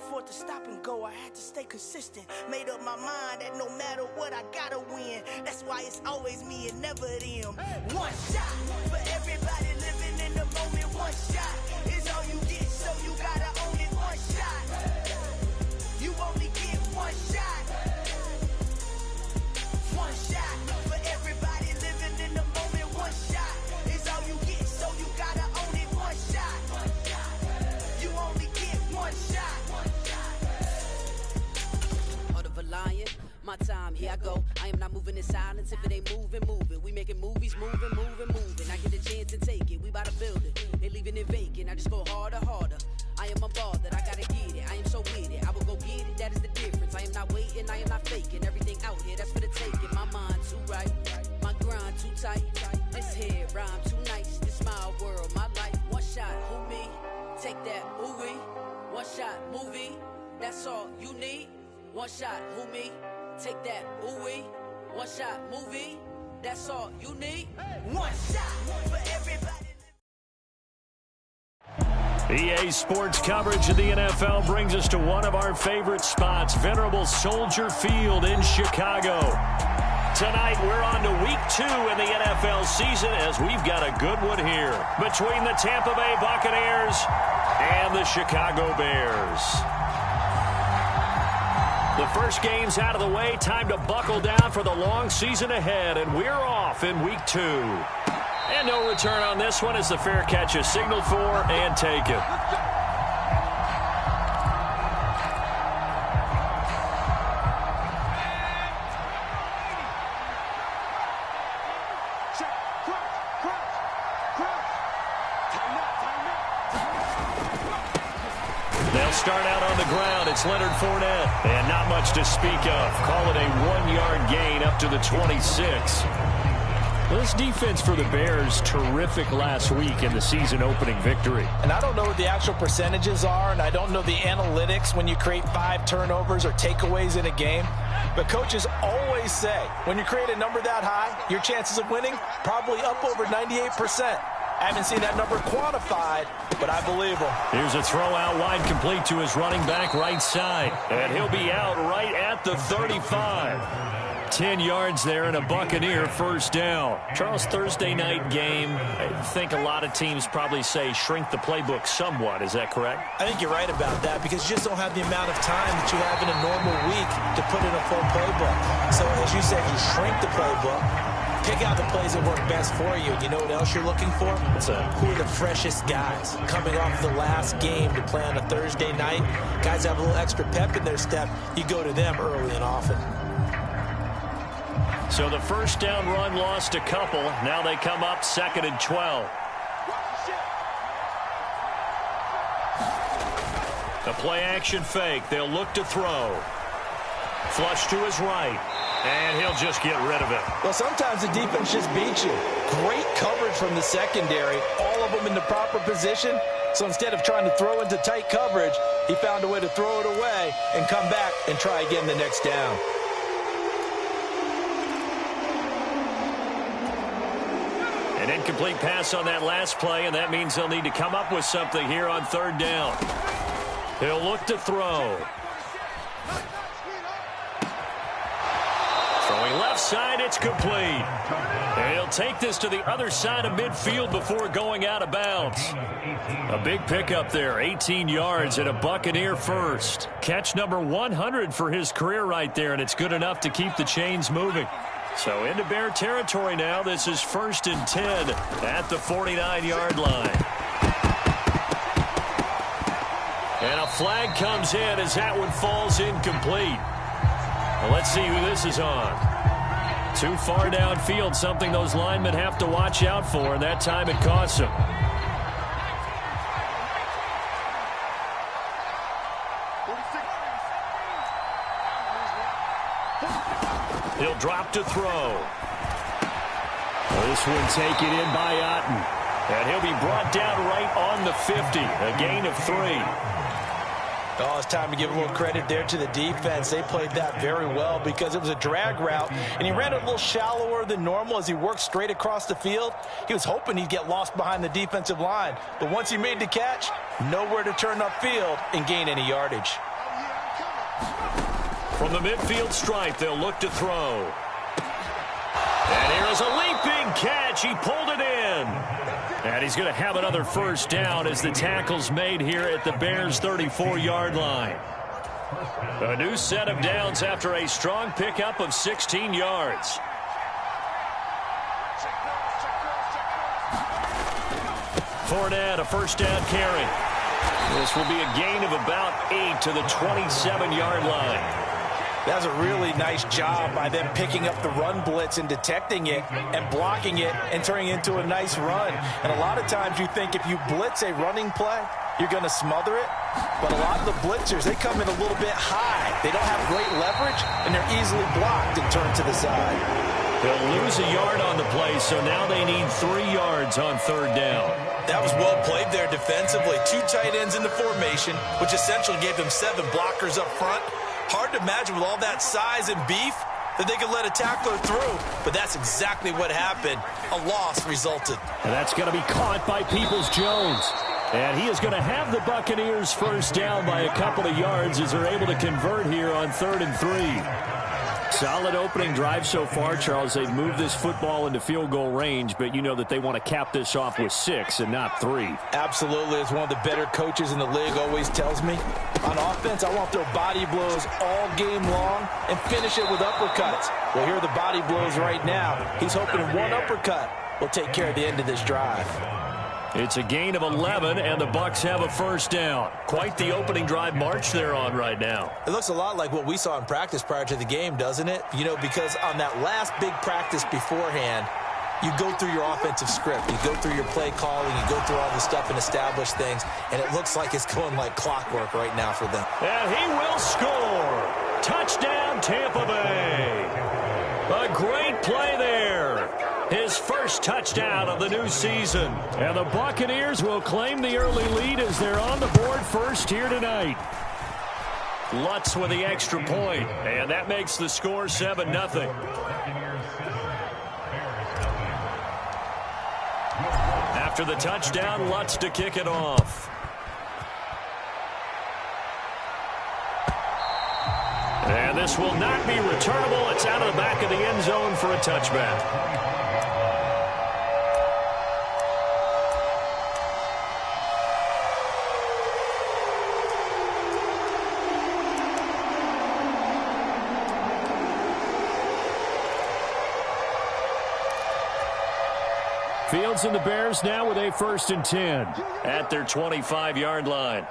afford to stop and go. I had to stay consistent. Made up my mind that no matter what, I gotta win. That's why it's always me and never them. One shot for everybody living in the moment. One shot is all you get, so you gotta own it. One shot. You only get one shot. One shot for everybody living in the moment. One shot is all you get, so you gotta own it. One shot. You only get one shot. Heart of a lion, my time, here I go. I am not moving in silence. If it ain't moving, moving. We making movies, moving, moving, moving. I get a chance to take it. We bout to build it. They leaving it vacant. I just go harder, harder. I am unbothered. I gotta get it. I am so with it. I will go get it. That is the difference. I am not waiting. I am not faking. Everything out here, that's for the taking. My mind too right. My grind too tight. This head rhyme too nice. This my world, my life. One shot, who me? Take that, ooh wee. One shot, movie. That's all you need. One shot, who me? Take that, ooh wee. One shot, movie. That's all you need. One shot for everybody. EA Sports coverage of the NFL brings us to one of our favorite spots, venerable Soldier Field in Chicago. Tonight, we're on to Week 2 in the NFL season as we've got a good one here between the Tampa Bay Buccaneers and the Chicago Bears. The first game's out of the way. Time to buckle down for the long season ahead, and we're off in Week 2. And no return on this one as the fair catch is signaled for and taken. They'll start out on the ground. It's Leonard Fournette. And not much to speak of. Call it a 1-yard gain up to the 26. Well, this defense for the Bears, terrific last week in the season-opening victory. And I don't know what the actual percentages are, and I don't know the analytics when you create 5 turnovers or takeaways in a game. But coaches always say, when you create a number that high, your chances of winning probably up over 98%. I haven't seen that number quantified, but I believe him. Here's a throw out wide complete to his running back right side. And he'll be out right at the 35. 10 yards there and a Buccaneer first down. Charles, Thursday night game, I think a lot of teams probably say shrink the playbook somewhat. Is that correct? I think you're right about that because you just don't have the amount of time that you have in a normal week to put in a full playbook. So as you said, you shrink the playbook, pick out the plays that work best for you. You know what else you're looking for? Who are the freshest guys coming off the last game to play on a Thursday night? Guys have a little extra pep in their step. You go to them early and often. So the first down run lost a couple. Now they come up 2nd and 12. The play action fake. They'll look to throw. Flush to his right. And he'll just get rid of it. Well, sometimes the defense just beats you. Great coverage from the secondary. All of them in the proper position. So instead of trying to throw into tight coverage, he found a way to throw it away and come back and try again the next down. An incomplete pass on that last play, and that means they'll need to come up with something here on 3rd down. He'll look to throw. Throwing left side, it's complete. And he'll take this to the other side of midfield before going out of bounds. A big pickup there, 18 yards and a Buccaneer first. Catch number 100 for his career right there, and it's good enough to keep the chains moving. So into Bear territory now. This is 1st and 10 at the 49-yard line. And a flag comes in as that one falls incomplete. Well, let's see who this is on. Too far downfield, something those linemen have to watch out for, and that time it costs them. He'll drop to throw. This one taken in by Otten. And he'll be brought down right on the 50. A gain of 3. Oh, it's time to give a little credit there to the defense. They played that very well because it was a drag route, and he ran it a little shallower than normal as he worked straight across the field. He was hoping he'd get lost behind the defensive line, but once he made the catch, nowhere to turn upfield and gain any yardage. From the midfield stripe, they'll look to throw. And here's a leaping catch. He pulled it in. And he's going to have another first down as the tackle's made here at the Bears' 34-yard line. A new set of downs after a strong pickup of 16 yards. Fournette, a first down carry. This will be a gain of about 8 to the 27-yard line. That was a really nice job by them picking up the run blitz and detecting it and blocking it and turning it into a nice run. And a lot of times you think if you blitz a running play, you're going to smother it. But a lot of the blitzers, they come in a little bit high. They don't have great leverage, and they're easily blocked and turned to the side. They'll lose a yard on the play, so now they need 3 yards on third down. That was well played there defensively. 2 tight ends in the formation, which essentially gave them 7 blockers up front. Hard to imagine with all that size and beef that they could let a tackler through, but that's exactly what happened. A loss resulted. And that's going to be caught by Peoples-Jones. And he is going to have the Buccaneers first down by a couple of yards as they're able to convert here on 3rd and 3. Solid opening drive so far, Charles. They've moved this football into field goal range, but you know that they want to cap this off with 6 and not 3. Absolutely. As one of the better coaches in the league always tells me, on offense, I want to throw body blows all game long and finish it with uppercuts. Well, here are the body blows right now. He's hoping one uppercut will take care of the end of this drive. It's a gain of 11, and the Bucs have a first down. Quite the opening drive march they're on right now. It looks a lot like what we saw in practice prior to the game, doesn't it? You know, because on that last big practice beforehand, you go through your offensive script. You go through your play calling. You go through all the stuff and establish things, and it looks like it's going like clockwork right now for them. And he will score. Touchdown, Tampa Bay. A great play there. His first touchdown of the new season. And the Buccaneers will claim the early lead as they're on the board first here tonight. Lutz with the extra point, and that makes the score 7-0. After the touchdown, Lutz to kick it off. And this will not be returnable. It's out of the back of the end zone for a touchback. Fields and the Bears now with a 1st and 10 at their 25-yard line.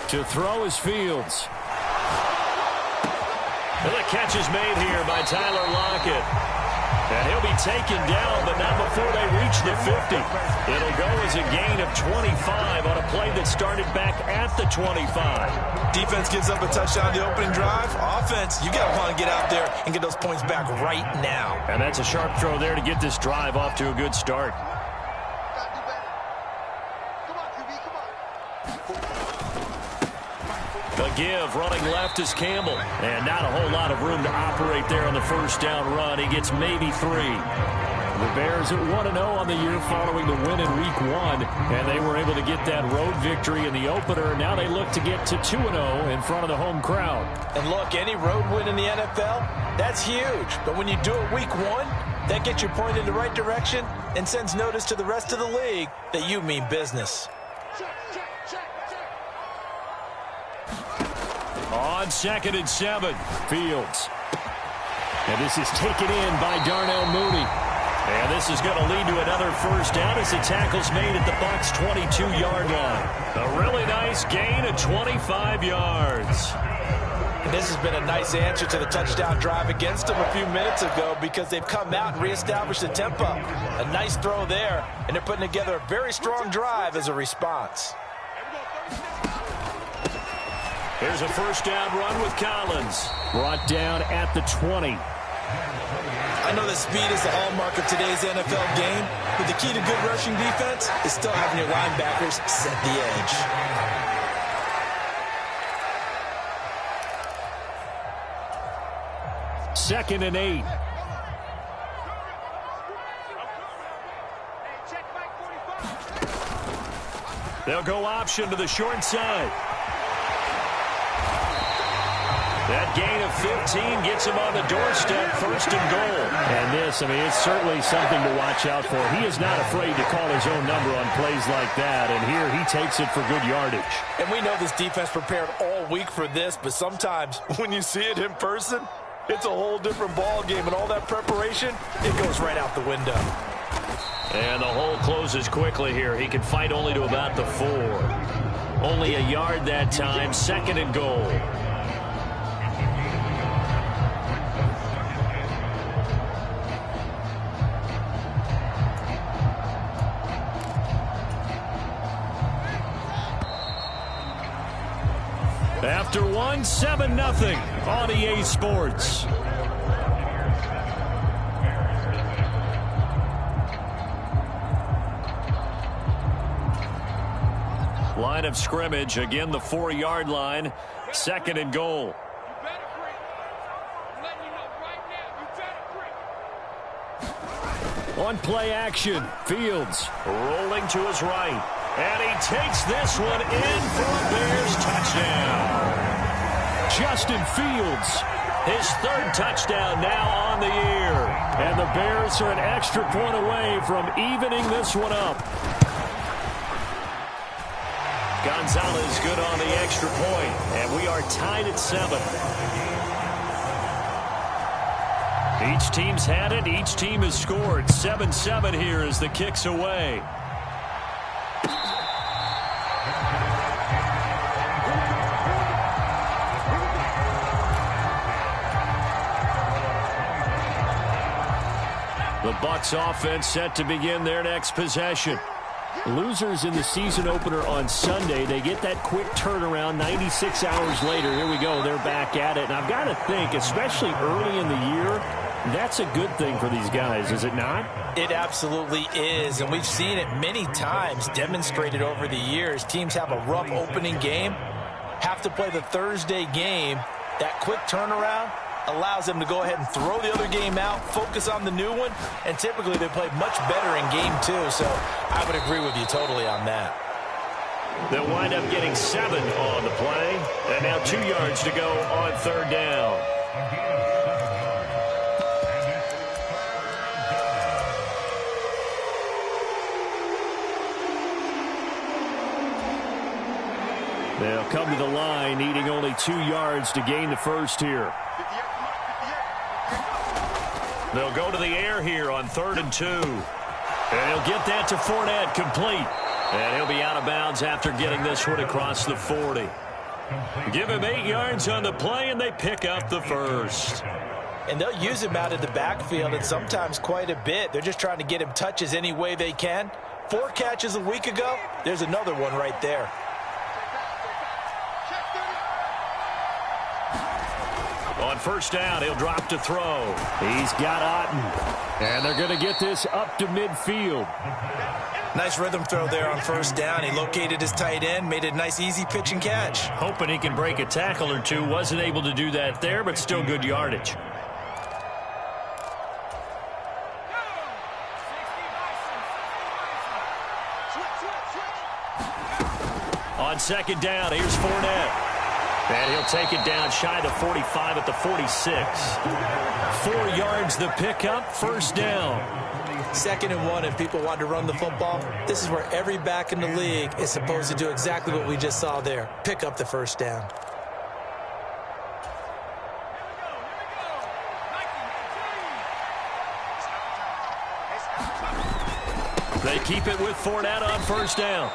To throw is Fields. And the catch is made here by Tyler Lockett. And he'll be taken down, but not before they reach the 50. It'll go as a gain of 25 on a play that started back at the 25. Defense gives up a touchdown the opening drive. Offense, you got to want to get out there and get those points back right now. And that's a sharp throw there to get this drive off to a good start. The give, running left is Campbell. And not a whole lot of room to operate there on the first down run. He gets maybe 3. The Bears at 1-0 on the year following the win in Week 1. And they were able to get that road victory in the opener. Now they look to get to 2-0 in front of the home crowd. And look, any road win in the NFL, that's huge. But when you do it Week 1, that gets you pointed in the right direction and sends notice to the rest of the league that you mean business. On 2nd and 7, Fields. And this is taken in by Darnell Mooney. And this is going to lead to another first down as the tackle's made at the Bucs' 22-yard line. A really nice gain of 25 yards. And this has been a nice answer to the touchdown drive against them a few minutes ago because they've come out and reestablished the tempo. A nice throw there, and they're putting together a very strong drive as a response. Here's a first down run with Collins. Brought down at the 20. I know that speed is the hallmark of today's NFL game, but the key to good rushing defense is still having your linebackers set the edge. Second and 8. They'll go option to the short side. That gain of 15 gets him on the doorstep, 1st and goal. And this, I mean, it's certainly something to watch out for. He is not afraid to call his own number on plays like that, and here he takes it for good yardage. And we know this defense prepared all week for this, but sometimes when you see it in person, it's a whole different ball game, and all that preparation, it goes right out the window. And the hole closes quickly here. He can fight only to about the 4. Only a yard that time, 2nd and goal. After 1, 7-0 on EA Sports. Line of scrimmage, again the 4-yard line, 2nd and goal. On play action, Fields rolling to his right. And he takes this one in for a Bears touchdown. Justin Fields, his 3rd touchdown now on the year. And the Bears are an extra point away from evening this one up. Gonzalez good on the extra point, and we are tied at 7. Each team's had it. Each team has scored. 7-7 here as the kick's away. The Bucs offense set to begin their next possession. Losers in the season opener on Sunday, they get that quick turnaround 96 hours later. Here we go. They're back at it. And I've got to think, especially early in the year, that's a good thing for these guys, is it not? It absolutely is, and we've seen it many times demonstrated over the years. Teams have a rough opening game, have to play the Thursday game. That quick turnaround allows them to go ahead and throw the other game out, focus on the new one, and typically they play much better in game 2, so I would agree with you totally on that. They'll wind up getting 7 on the play, and now 2 yards to go on 3rd down. They'll come to the line, needing only 2 yards to gain the first here. They'll go to the air here on 3rd and 2. And he'll get that to Fournette, complete. And he'll be out of bounds after getting this one across the 40. Give him 8 yards on the play, and they pick up the first. And they'll use him out of the backfield, and sometimes quite a bit. They're just trying to get him touches any way they can. 4 catches a week ago, there's another one right there. On 1st down, he'll drop to throw. He's got Otten. And they're going to get this up to midfield. Nice rhythm throw there on 1st down. He located his tight end, made a nice easy pitch and catch. Hoping he can break a tackle or two. Wasn't able to do that there, but still good yardage. On 2nd down, here's Fournette. And he'll take it down shy of 45 at the 46. 4 yards the pickup, 1st down. 2nd and 1 if people want to run the football. This is where every back in the league is supposed to do exactly what we just saw there. Pick up the 1st down. They keep it with Fournette on 1st down.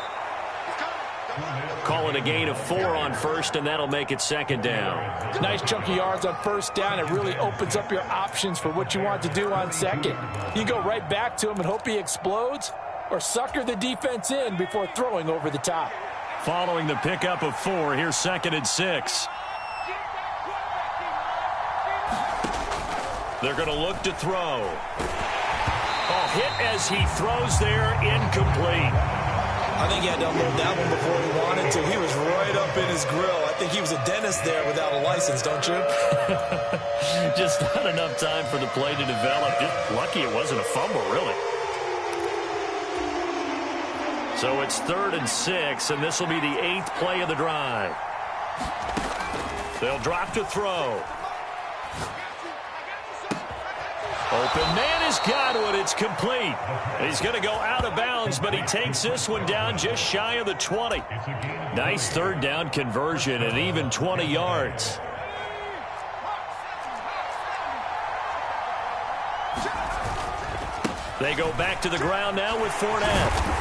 Call it a gain of 4 on 1st, and that'll make it 2nd down. Nice chunky yards on 1st down. It really opens up your options for what you want to do on 2nd. You go right back to him and hope he explodes, or sucker the defense in before throwing over the top. Following the pickup of 4, here's 2nd and 6. They're going to look to throw. Oh, hit as he throws there, incomplete. I think he had to unload that one before he wanted to. He was right up in his grill. I think he was a dentist there without a license, don't you? Just not enough time for the play to develop. Just lucky it wasn't a fumble, really. So it's 3rd and 6, and this will be the 8th play of the drive. They'll drop to throw. Open man has got it. It's complete. He's going to go out of bounds, but he takes this one down just shy of the 20. Nice third down conversion and even 20 yards. They go back to the ground now with Fournette.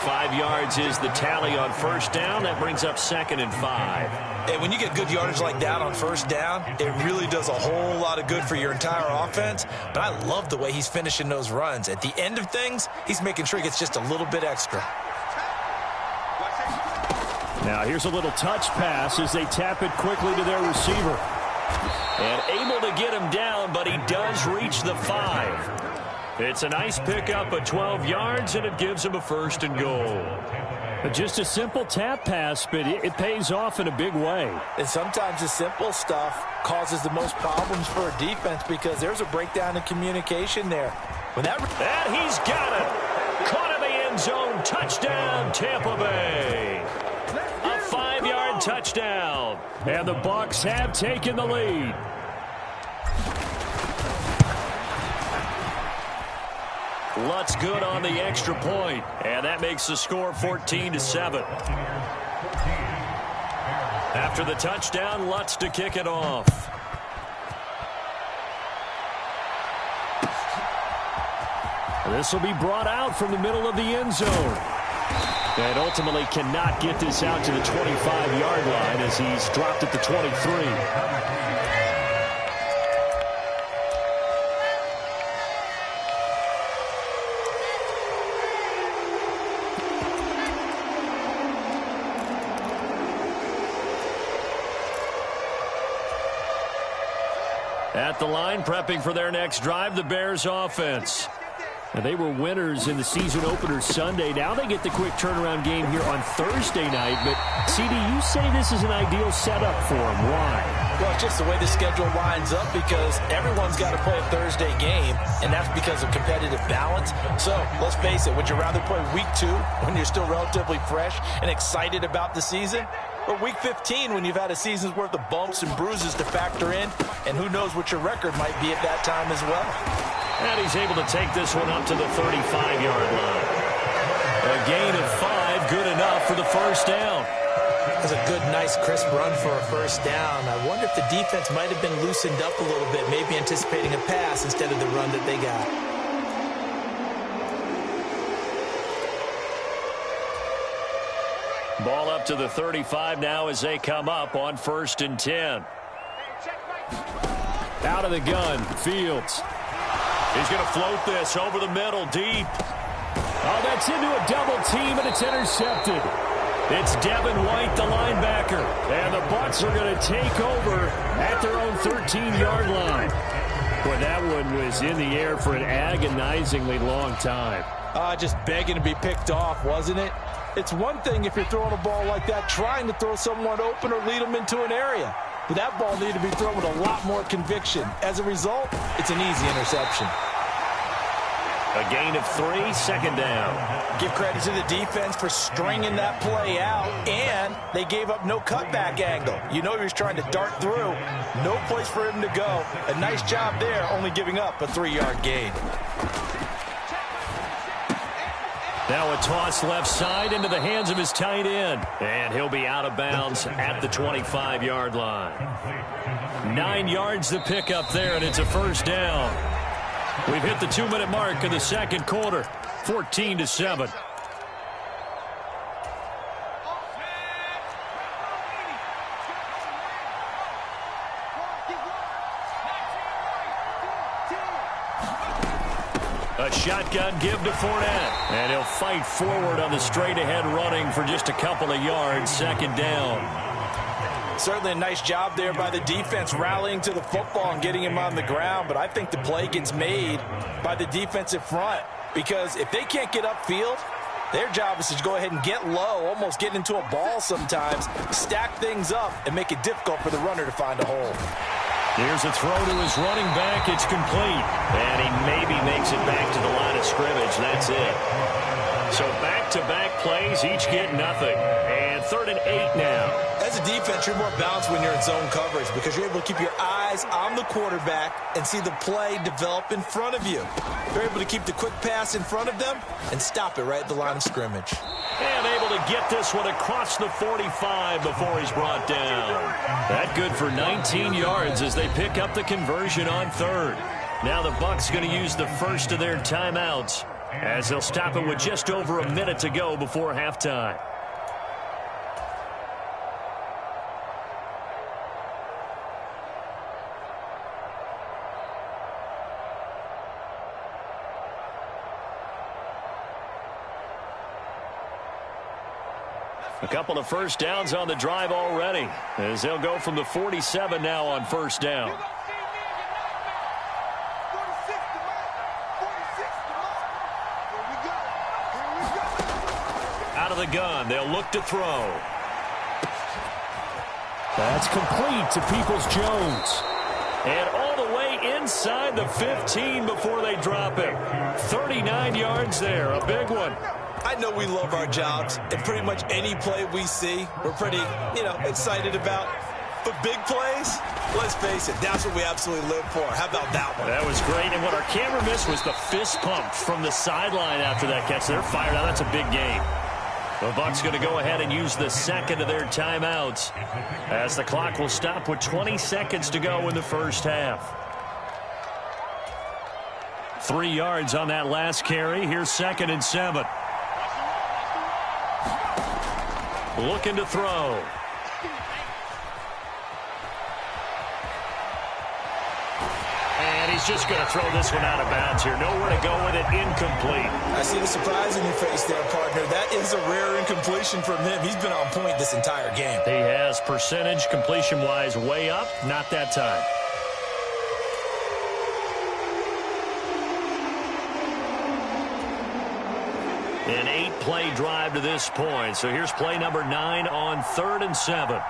5 yards is the tally on first down. That brings up 2nd and 5. And when you get good yardage like that on first down, it really does a whole lot of good for your entire offense. But I love the way he's finishing those runs. At the end of things, he's making sure he gets just a little bit extra. Now here's a little touch pass as they tap it quickly to their receiver. And able to get him down, but he does reach the 5. It's a nice pickup of 12 yards, and it gives him a 1st and goal. Just a simple tap pass, but it pays off in a big way. And sometimes the simple stuff causes the most problems for a defense because there's a breakdown in communication there. And he's got it. Caught in the end zone. Touchdown, Tampa Bay. A 5-yard touchdown. And the Bucs have taken the lead. Lutz good on the extra point, and that makes the score 14-7. After the touchdown, Lutz to kick it off. This will be brought out from the middle of the end zone. And ultimately cannot get this out to the 25-yard line as he's dropped at the 23. At the line, prepping for their next drive, the Bears offense. And they were winners in the season opener Sunday. Now they get the quick turnaround game here on Thursday night. But, CD, you say this is an ideal setup for them. Why? Well, it's just the way the schedule lines up because everyone's got to play a Thursday game, and that's because of competitive balance. So, let's face it, would you rather play week 2 when you're still relatively fresh and excited about the season? Or week 15 when you've had a season's worth of bumps and bruises to factor in, and who knows what your record might be at that time as well. And he's able to take this one up to the 35-yard line. A gain of 5, good enough for the first down. That's a good, nice, crisp run for a first down. I wonder if the defense might have been loosened up a little bit, maybe anticipating a pass instead of the run that they got. Ball up to the 35 now as they come up on 1st and 10. Out of the gun, Fields. He's going to float this over the middle, deep. Oh, that's into a double team, and it's intercepted. It's Devin White, the linebacker. And the Bucs are going to take over at their own 13-yard line. Boy, that one was in the air for an agonizingly long time. Just begging to be picked off, wasn't it? It's one thing if you're throwing a ball like that, trying to throw someone open or lead them into an area. But that ball needed to be thrown with a lot more conviction. As a result, it's an easy interception. A gain of 3, 2nd down. Give credit to the defense for stringing that play out, and they gave up no cutback angle. You know he was trying to dart through. No place for him to go. A nice job there, only giving up a 3-yard gain. Now a toss left side into the hands of his tight end. And he'll be out of bounds at the 25-yard line. 9 yards the pickup there, and it's a first down. We've hit the 2-minute mark of the second quarter. 14-7. A shotgun give to Fournette. And he'll fight forward on the straight-ahead running for just a couple of yards. 2nd down. Certainly a nice job there by the defense rallying to the football and getting him on the ground. But I think the play gets made by the defensive front. Because if they can't get upfield, their job is to go ahead and get low, almost get into a ball sometimes, stack things up, and make it difficult for the runner to find a hole. Here's a throw to his running back. It's complete. And he maybe makes it back to the line of scrimmage. That's it. So back-to-back plays, each get nothing. And 3rd and 8 now. As a defense, you're more balanced when you're in zone coverage because you're able to keep your eyes on the quarterback and see the play develop in front of you. You're able to keep the quick pass in front of them and stop it right at the line of scrimmage. And able to get this one across the 45 before he's brought down. That good for 19 yards as they pick up the conversion on third. Now the Bucs going to use the first of their timeouts as they'll stop it with just over a minute to go before halftime. A couple of first downs on the drive already as they'll go from the 47 now on first down. Out of the gun, they'll look to throw. That's complete to Peoples-Jones. And all the way inside the 15 before they drop it. 39 yards there, a big one. I know we love our jobs, and pretty much any play we see, we're pretty, excited about. But big plays, let's face it, that's what we absolutely live for. How about that one? That was great, and what our camera missed was the fist pump from the sideline after that catch. They're fired out. That's a big game. The Bucs going to go ahead and use the second of their timeouts as the clock will stop with 20 seconds to go in the first half. 3 yards on that last carry. Here's 2nd and 7. Looking to throw. And he's just going to throw this one out of bounds here. Nowhere to go with it. Incomplete. I see the surprise in your face there, partner. That is a rare incompletion from him. He's been on point this entire game. He has percentage completion-wise way up. Not that time. An 8-play drive to this point. So here's play number 9 on 3rd and 7.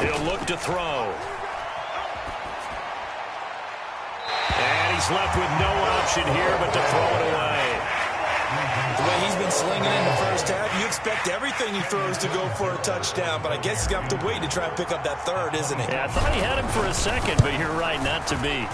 He'll look to throw. And he's left with no option here but to throw it away. The way he's been slinging in the first half, you expect everything he throws to go for a touchdown, but I guess he's going to have to wait to try and pick up that third, isn't he? Yeah, I thought he had him for a second, but you're right, not to be.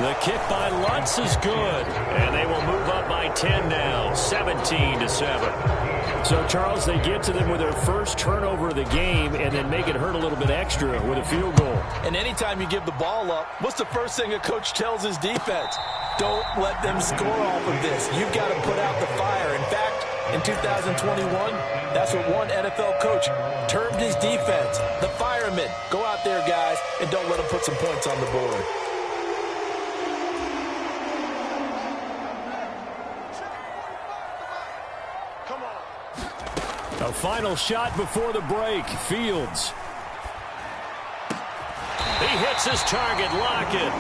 The kick by Lutz is good, and they will move up by 10 now, 17-7. So, Charles, they get to them with their first turnover of the game and then make it hurt a little bit extra with a field goal. And anytime you give the ball up, what's the first thing a coach tells his defense? Don't let them score off of this. You've got to put out the fire. In fact, in 2021, that's what one NFL coach termed his defense, the firemen. Go out there, guys, and don't let them put some points on the board. A final shot before the break. Fields. He hits his target. Lockett.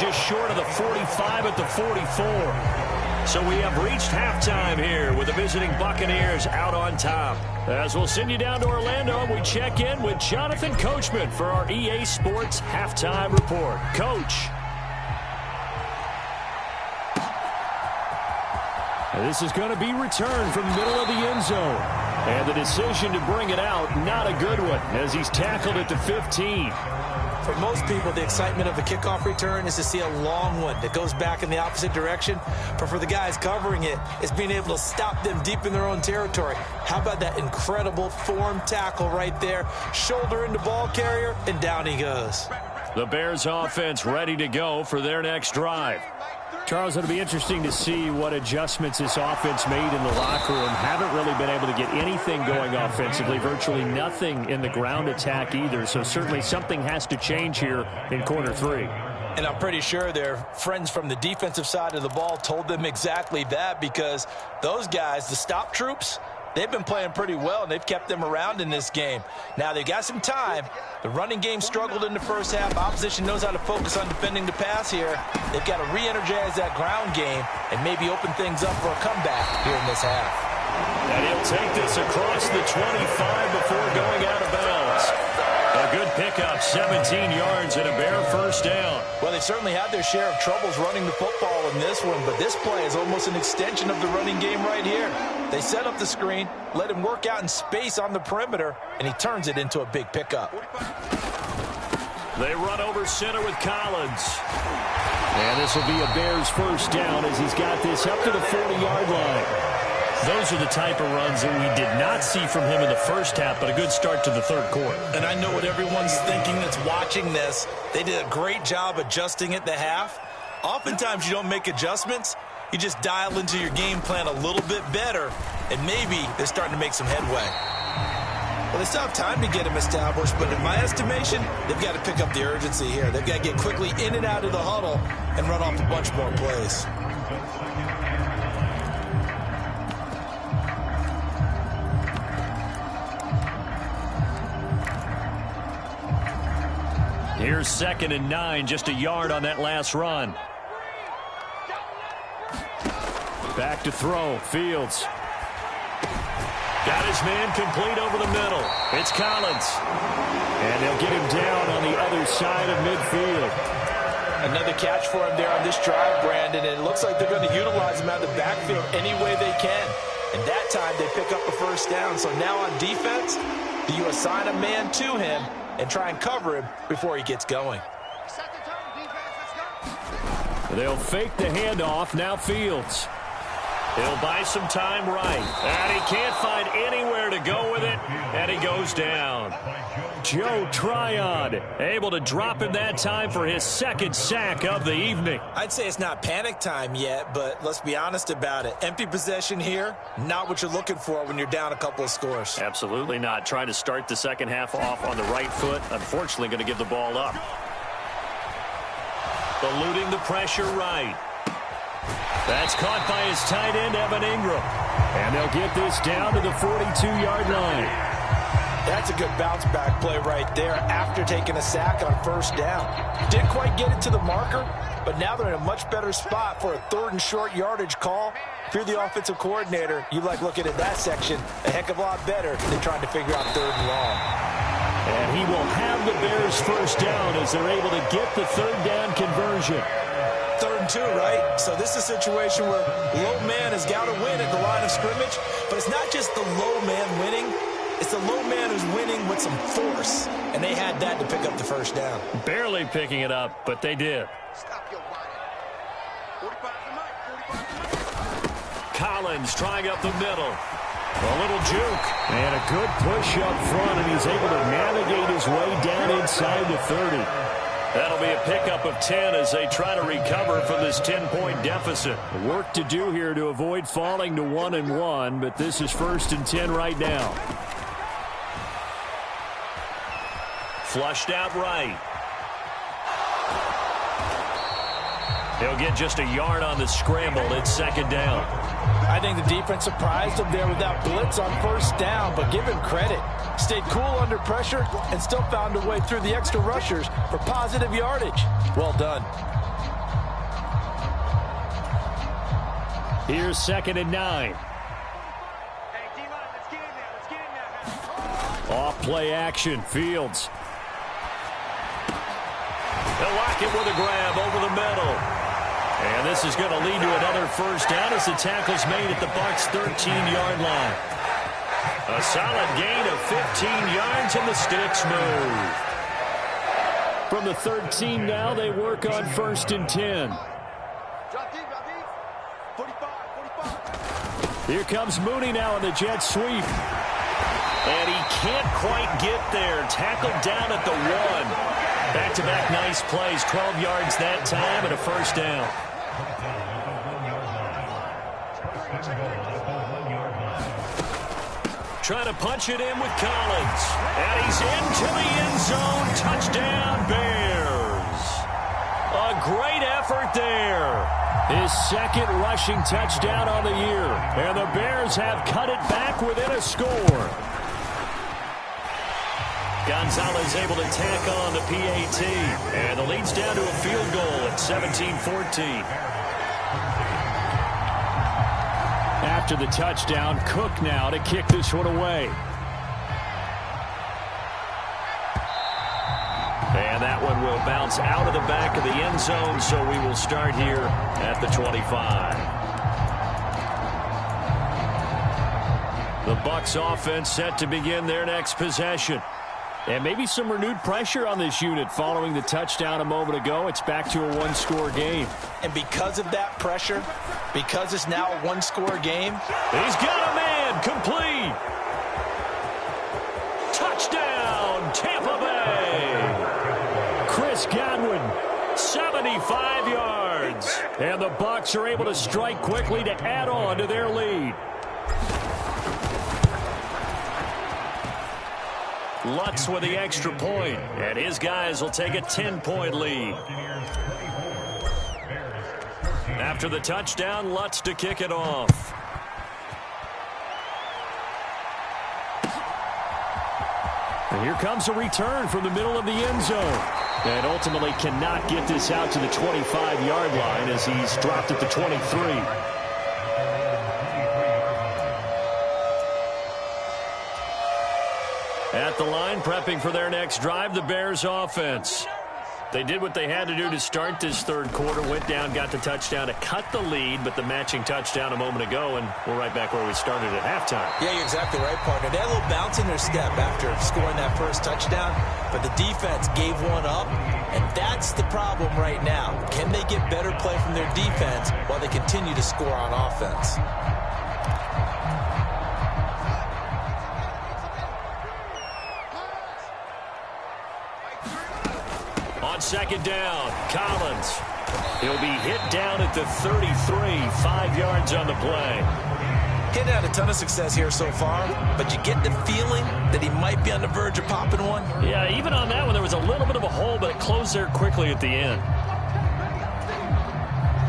Just short of the 45 at the 44. So we have reached halftime here with the visiting Buccaneers out on top. As we'll send you down to Orlando, we check in with Jonathan Coachman for our EA Sports Halftime Report. Coach. This is going to be returned from the middle of the end zone. And the decision to bring it out, not a good one, as he's tackled at the 15. For most people, the excitement of a kickoff return is to see a long one that goes back in the opposite direction. But for the guys covering it, it's being able to stop them deep in their own territory. How about that incredible form tackle right there? Shoulder into ball carrier, and down he goes. The Bears offense ready to go for their next drive. Charles, it'll be interesting to see what adjustments this offense made in the locker room. Haven't really been able to get anything going offensively, virtually nothing in the ground attack either. So certainly something has to change here in quarter 3. And I'm pretty sure their friends from the defensive side of the ball told them exactly that, because those guys, the stop troops, they've been playing pretty well, and they've kept them around in this game. Now, they've got some time. The running game struggled in the first half. Opposition knows how to focus on defending the pass here. They've got to re-energize that ground game and maybe open things up for a comeback here in this half. And he'll take this across the 25 before going out of bounds. A good pickup, 17 yards and a Bear first down. Well, they certainly had their share of troubles running the football in this one, but this play is almost an extension of the running game right here. They set up the screen, let him work out in space on the perimeter, and he turns it into a big pickup. They run over center with Collins. And this will be a Bears first down as he's got this up to the 40-yard line. Those are the type of runs that we did not see from him in the first half, but a good start to the third quarter. And I know what everyone's thinking that's watching this. They did a great job adjusting at the half. Oftentimes you don't make adjustments. You just dial into your game plan a little bit better, and maybe they're starting to make some headway. Well, they still have time to get him established, but in my estimation, they've got to pick up the urgency here. They've got to get quickly in and out of the huddle and run off a bunch more plays. Here's 2nd and 9, just a yard on that last run. Back to throw, Fields. Got his man complete over the middle. It's Collins. And they'll get him down on the other side of midfield. Another catch for him there on this drive, Brandon, and it looks like they're going to utilize him out of the backfield any way they can. And that time they pick up a first down. So now on defense, do you assign a man to him and try and cover him before he gets going? They'll fake the handoff. Now Fields. He'll buy some time right. And he can't find anywhere to go with it. And he goes down. Joe Tryon able to drop him that time for his 2nd sack of the evening. I'd say it's not panic time yet, but let's be honest about it. Empty possession here, not what you're looking for when you're down a couple of scores. Absolutely not. Trying to start the second half off on the right foot. Unfortunately, going to give the ball up. Eluding the pressure right. That's caught by his tight end, Evan Ingram. And they'll get this down to the 42-yard line. That's a good bounce-back play right there after taking a sack on first down. Didn't quite get it to the marker, but now they're in a much better spot for a 3rd and short yardage call. If you're the offensive coordinator, you like looking at that section a heck of a lot better than trying to figure out 3rd and long. And he will have the Bears first down as they're able to get the 3rd down conversion. 3rd and 2, right? So this is a situation where low man has got to win at the line of scrimmage, but it's not just the low man winning. It's the low man who's winning with some force, and they had that to pick up the first down. Barely picking it up, but they did. Collins trying up the middle. A little juke. And a good push up front, and he's able to navigate his way down inside the 30. That'll be a pickup of 10 as they try to recover from this 10-point deficit. Work to do here to avoid falling to 1-1, but this is 1st and 10 right now. Flushed out right. He'll get just a yard on the scramble. It's 2nd down. I think the defense surprised him there with that blitz on first down, but give him credit. Stayed cool under pressure and still found a way through the extra rushers for positive yardage. Well done. Here's 2nd and 9. Off play action, Fields. They'll lock it with a grab over the middle. And this is going to lead to another first down as the tackle's made at the Bucs' 13-yard line. A solid gain of 15 yards and the sticks move. From the 13 now, they work on 1st and 10. Here comes Mooney now in the jet sweep. And he can't quite get there. Tackled down at the 1. Back-to-back nice plays. 12 yards that time and a first down. Trying to punch it in with Collins. And he's into the end zone. Touchdown, Bears. A great effort there. His 2nd rushing touchdown on the year. And the Bears have cut it back within a score. Gonzalez able to tack on the PAT. And the lead's down to a field goal at 17-14. After the touchdown, Cook now to kick this one away. And that one will bounce out of the back of the end zone, so we will start here at the 25. The Bucs offense set to begin their next possession. And maybe some renewed pressure on this unit following the touchdown a moment ago. It's back to a one-score game. And because of that pressure, because it's now a one-score game. He's got a man, complete. Touchdown, Tampa Bay. Chris Godwin, 75 yards. And the Bucs are able to strike quickly to add on to their lead. Lutz with the extra point, and his guys will take a 10-point lead. After the touchdown, Lutz to kick it off. And here comes a return from the middle of the end zone. And ultimately cannot get this out to the 25-yard line as he's dropped at the 23. At the line, prepping for their next drive, the Bears offense. They did what they had to do to start this third quarter, went down, got the touchdown to cut the lead, but the matching touchdown a moment ago, and we're right back where we started at halftime. Yeah, you're exactly right, partner. They had a little bounce in their step after scoring that first touchdown, but the defense gave one up, and that's the problem right now. Can they get better play from their defense while they continue to score on offense? Second down, Collins. He'll be hit down at the 33, 5 yards on the play. He hadn't had a ton of success here so far, but you get the feeling that he might be on the verge of popping one. Yeah, even on that one, there was a little bit of a hole, but it closed there quickly at the end.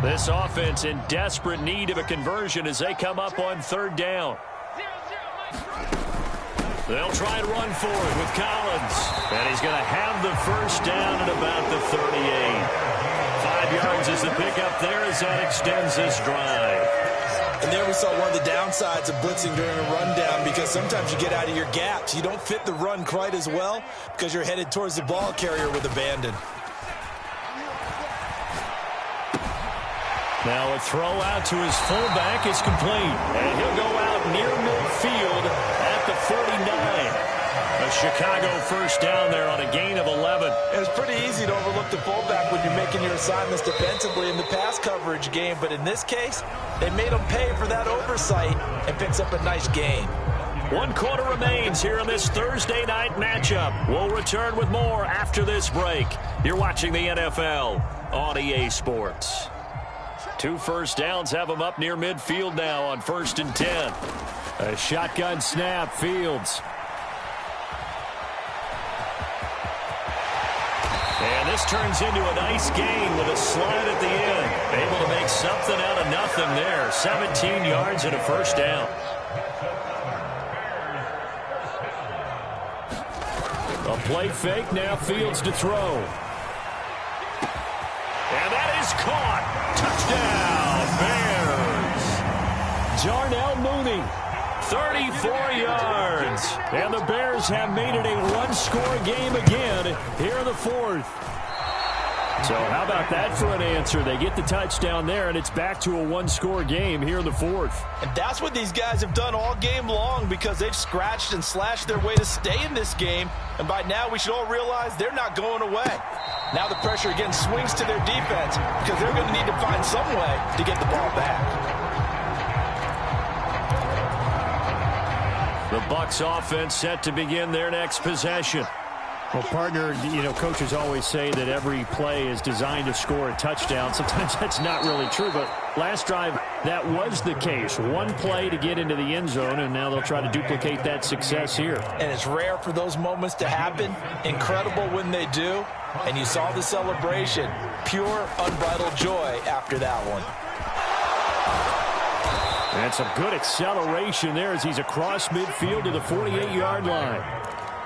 This offense in desperate need of a conversion as they come up on third down. They'll try and run for it with Collins. And he's going to have the first down at about the 38. 5 yards is the pickup there as that extends this drive. And there we saw one of the downsides of blitzing during a rundown, because sometimes you get out of your gaps. You don't fit the run quite as well because you're headed towards the ball carrier with abandon. Now a throw out to his fullback is complete. And he'll go out near midfield at the 49. A Chicago first down there on a gain of 11. It's pretty easy to overlook the fullback when you're making your assignments defensively in the pass coverage game. But in this case, they made him pay for that oversight and picks up a nice gain. 1 quarter remains here in this Thursday night matchup. We'll return with more after this break. You're watching the NFL on EA Sports. 2 first downs have them up near midfield now on 1st and 10. A shotgun snap, Fields. And this turns into a nice gain with a slide at the end. Able to make something out of nothing there. 17 yards and a first down. A play fake, now Fields to throw. And that is caught. Touchdown, Bears. Darnell Mooney, 34 yards. And the Bears have made it a one-score game again here in the fourth. So how about that for an answer? They get the touchdown there, and it's back to a one-score game here in the fourth. And that's what these guys have done all game long, because they've scratched and slashed their way to stay in this game. And by now, we should all realize they're not going away. Now the pressure again swings to their defense, because they're going to need to find some way to get the ball back. The Bucs offense set to begin their next possession. Well, partner, you know, coaches always say that every play is designed to score a touchdown. Sometimes that's not really true, but last drive, that was the case. One play to get into the end zone, and now they'll try to duplicate that success here. And it's rare for those moments to happen. Incredible when they do. And you saw the celebration. Pure, unbridled joy after that one. And some good acceleration there as he's across midfield to the 48-yard line.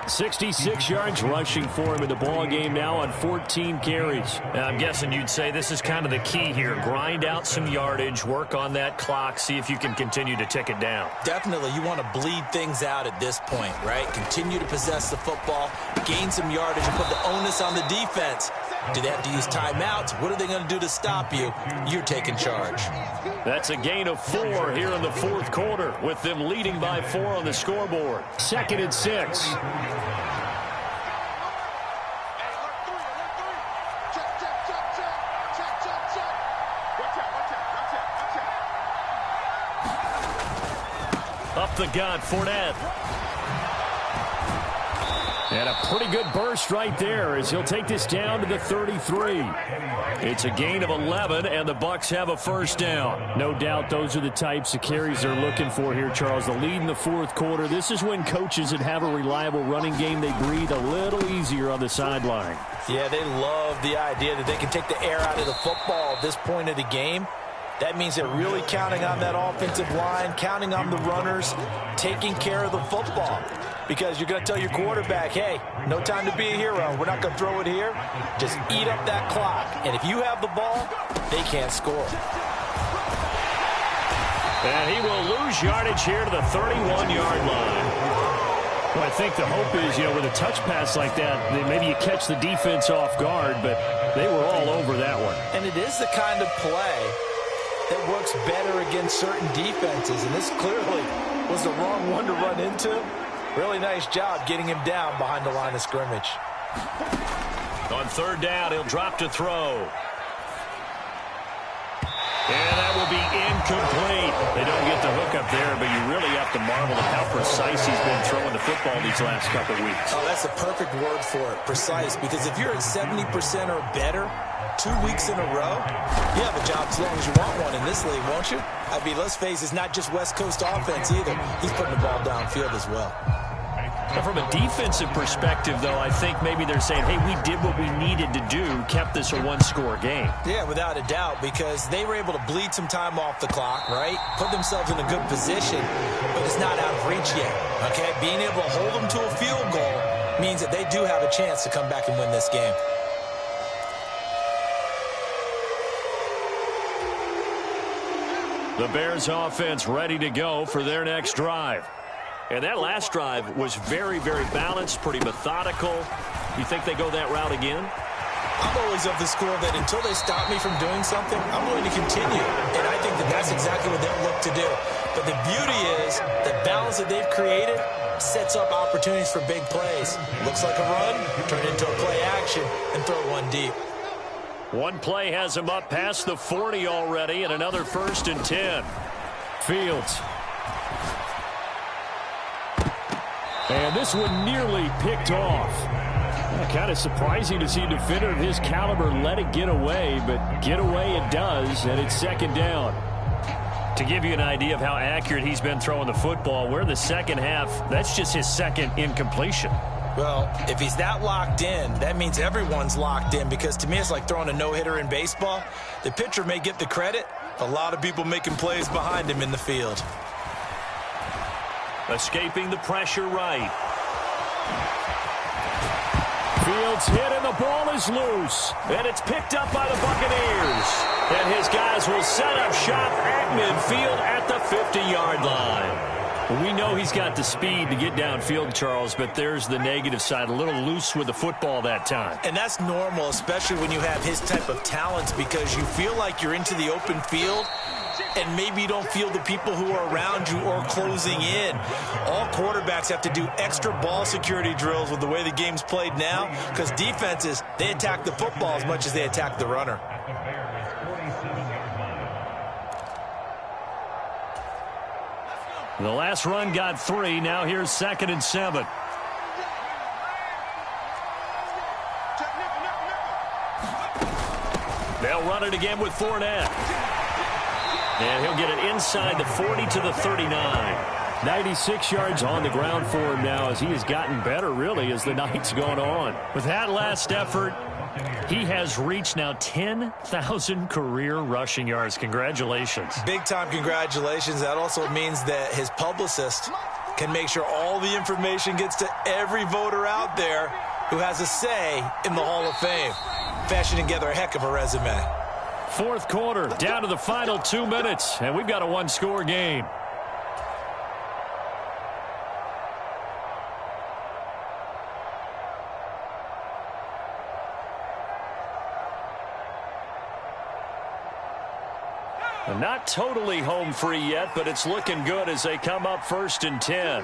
66 yards rushing for him in the ball game now on 14 carries. I'm guessing you'd say this is kind of the key here. Grind out some yardage, work on that clock, see if you can continue to tick it down. Definitely, you want to bleed things out at this point, right? Continue to possess the football, gain some yardage, and put the onus on the defense. Do they have to use timeouts? What are they going to do to stop you? You're taking charge. That's a gain of 4 here in the fourth quarter, with them leading by 4 on the scoreboard. 2nd and 6. Up the gut, Fournette. And a pretty good burst right there as he'll take this down to the 33. It's a gain of 11, and the Bucs have a first down. No doubt those are the types of carries they're looking for here, Charles. The lead in the fourth quarter. This is when coaches that have a reliable running game, they breathe a little easier on the sideline. Yeah, they love the idea that they can take the air out of the football at this point of the game. That means they're really counting on that offensive line, counting on the runners, taking care of the football. Because you're going to tell your quarterback, hey, no time to be a hero. We're not going to throw it here. Just eat up that clock. And if you have the ball, they can't score. And he will lose yardage here to the 31-yard line. Well, I think the hope is, with a touch pass like that, maybe you catch the defense off guard, but they were all over that one. And it is the kind of play that works better against certain defenses. And this clearly was the wrong one to run into. Really nice job getting him down behind the line of scrimmage. On third down, he'll drop to throw. And that will be incomplete. They don't get the hook up there, but you really have to marvel at how precise he's been throwing the football these last couple weeks. Oh, that's a perfect word for it, precise, because if you're at 70% or better 2 weeks in a row, you have a job as long as you want one in this league, won't you? I mean, let's face it, it's not just West Coast offense either. He's putting the ball downfield as well. From a defensive perspective, though, I think maybe they're saying, hey, we did what we needed to do, kept this a one-score game. Yeah, without a doubt, because they were able to bleed some time off the clock, right? Put themselves in a good position, but it's not out of reach yet, okay? Being able to hold them to a field goal means that they do have a chance to come back and win this game. The Bears offense ready to go for their next drive. And that last drive was very, very balanced, pretty methodical. You think they go that route again? I'm always of the school that until they stop me from doing something, I'm going to continue. And I think that that's exactly what they'll look to do. But the beauty is the balance that they've created sets up opportunities for big plays. Looks like a run, turn into a play action, and throw one deep. One play has him up past the 40 already, and another 1st and 10. Fields. And this one nearly picked off. Kind of surprising to see a defender of his caliber let it get away, but get away it does, and it's 2nd down. To give you an idea of how accurate he's been throwing the football, we're in the second half. That's just his 2nd incompletion. Well, if he's that locked in, that means everyone's locked in, because to me it's like throwing a no-hitter in baseball. The pitcher may get the credit. A lot of people making plays behind him in the field. Escaping the pressure right. Fields hit and the ball is loose. And it's picked up by the Buccaneers. And his guys will set up shop at midfield at the 50-yard line. We know he's got the speed to get downfield, Charles, but there's the negative side. A little loose with the football that time. And that's normal, especially when you have his type of talents, because you feel like you're into the open field and maybe you don't feel the people who are around you or closing in. All quarterbacks have to do extra ball security drills with the way the game's played now, because defenses, they attack the football as much as they attack the runner. The last run got 3. Now here's 2nd and 7. They'll run it again with Fournette. And he'll get it inside the 40 to the 39. 96 yards on the ground for him now as he has gotten better, really, as the night's gone on. With that last effort, he has reached now 10,000 career rushing yards. Congratulations. Big time congratulations. That also means that his publicist can make sure all the information gets to every voter out there who has a say in the Hall of Fame. Fashioning together a heck of a resume. Fourth quarter, down to the final 2 minutes, and we've got a one-score game. Not totally home free yet, but it's looking good as they come up 1st and 10.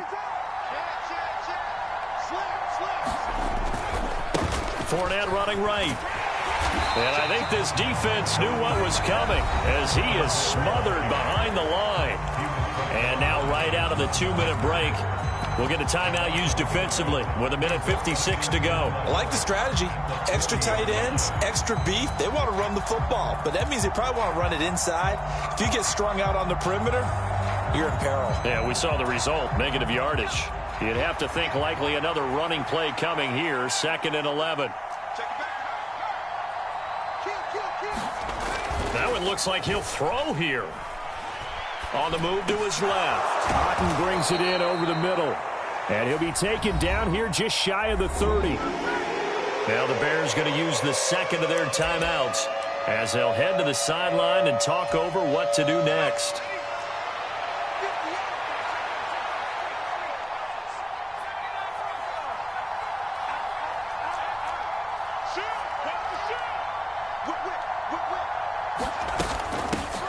Fournette running right. And I think this defense knew what was coming as he is smothered behind the line. And now right out of the 2-minute break, we'll get a timeout used defensively with 1:56 to go. I like the strategy. Extra tight ends, extra beef. They want to run the football, but that means they probably want to run it inside. If you get strung out on the perimeter, you're in peril. Yeah, we saw the result, negative yardage. You'd have to think likely another running play coming here, 2nd and 11. Now it looks like he'll throw here. On the move to his left. Cotton brings it in over the middle. And he'll be taken down here just shy of the 30. Now the Bears going to use the second of their timeouts as they'll head to the sideline and talk over what to do next.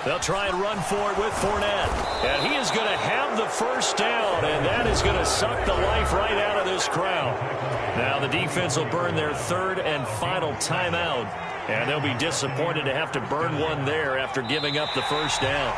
They'll try and run for it with Fournette. And he is going to have the first down, and that is going to suck the life right out of this crowd. Now the defense will burn their 3rd and final timeout, and they'll be disappointed to have to burn one there after giving up the first down.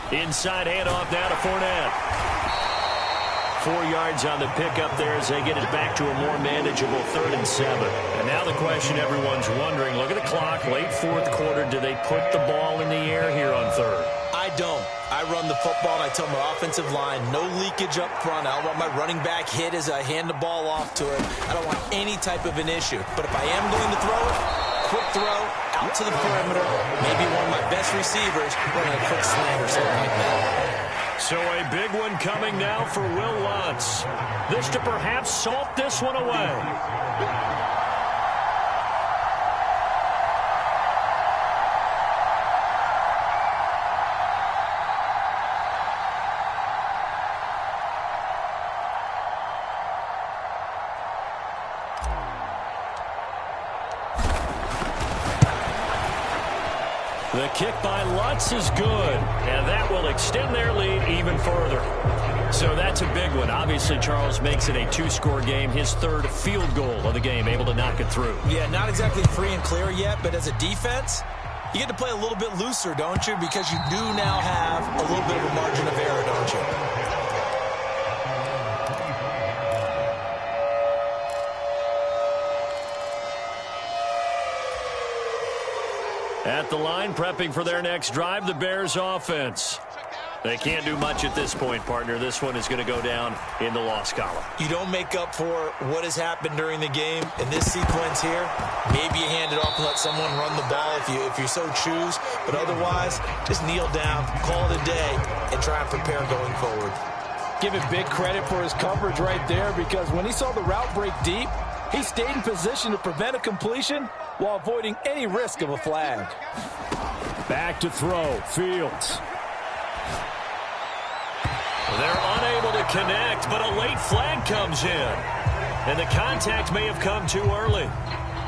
Inside handoff now to Fournette. 4 yards on the pickup there as they get it back to a more manageable 3rd and 7. And now the question everyone's wondering, look at the clock, late 4th quarter, do they put the ball in the air here on 3rd? I don't. I run the football, and I tell my offensive line, no leakage up front. I don't want my running back hit as I hand the ball off to it. I don't want any type of an issue. But if I am going to throw it, quick throw, out to the perimeter, maybe one of my best receivers running a quick slant or something like that. So a big one coming now for Will Lutz. This to perhaps salt this one away. The kick by Lutz is good, and that will extend their lead even further. So that's a big one. Obviously, Charles makes it a 2-score game, his 3rd field goal of the game, able to knock it through. Yeah, not exactly free and clear yet, but as a defense, you get to play a little bit looser, don't you? Because you do now have a little bit of a margin of error, don't you? At the line, prepping for their next drive, the Bears offense. They can't do much at this point, partner. This one is going to go down in the loss column. You don't make up for what has happened during the game. In this sequence here, maybe you hand it off and let someone run the ball if you so choose. But otherwise, just kneel down, call it a day, and try and prepare going forward. Give him big credit for his coverage right there, because when he saw the route break deep, he stayed in position to prevent a completion while avoiding any risk of a flag. Back to throw, Fields. They're unable to connect, but a late flag comes in. And the contact may have come too early.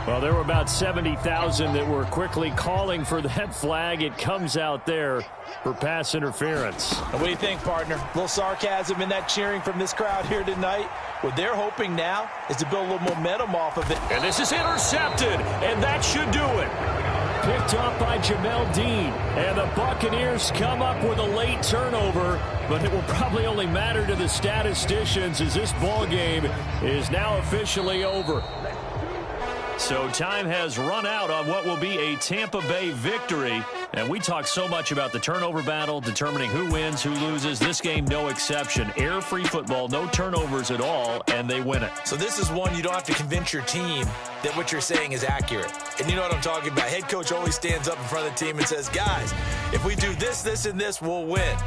Well, there were about 70,000 that were quickly calling for that flag. It comes out there for pass interference. And what do you think, partner? A little sarcasm in that cheering from this crowd here tonight. What they're hoping now is to build a little momentum off of it. And this is intercepted, and that should do it. Picked off by Jamel Dean. And the Buccaneers come up with a late turnover, but it will probably only matter to the statisticians as this ball game is now officially over. So time has run out on what will be a Tampa Bay victory. And we talk so much about the turnover battle, determining who wins, who loses. This game, no exception. Air-free football, no turnovers at all, and they win it. So this is one you don't have to convince your team that what you're saying is accurate. And you know what I'm talking about. Head coach always stands up in front of the team and says, guys, if we do this, this, and this, we'll win.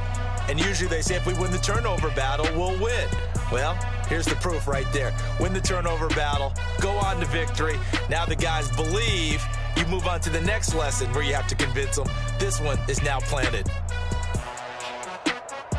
And usually they say if we win the turnover battle, we'll win. Well, here's the proof right there. Win the turnover battle, go on to victory. Now the guys believe. You move on to the next lesson where you have to convince them. This one is now planted.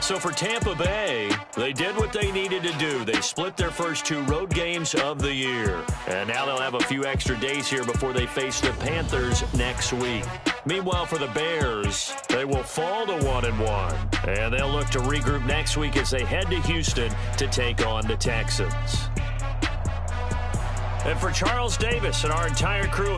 So for Tampa Bay, they did what they needed to do. They split their first 2 road games of the year. And now they'll have a few extra days here before they face the Panthers next week. Meanwhile, for the Bears, they will fall to 1-1. And they'll look to regroup next week as they head to Houston to take on the Texans. And for Charles Davis and our entire crew,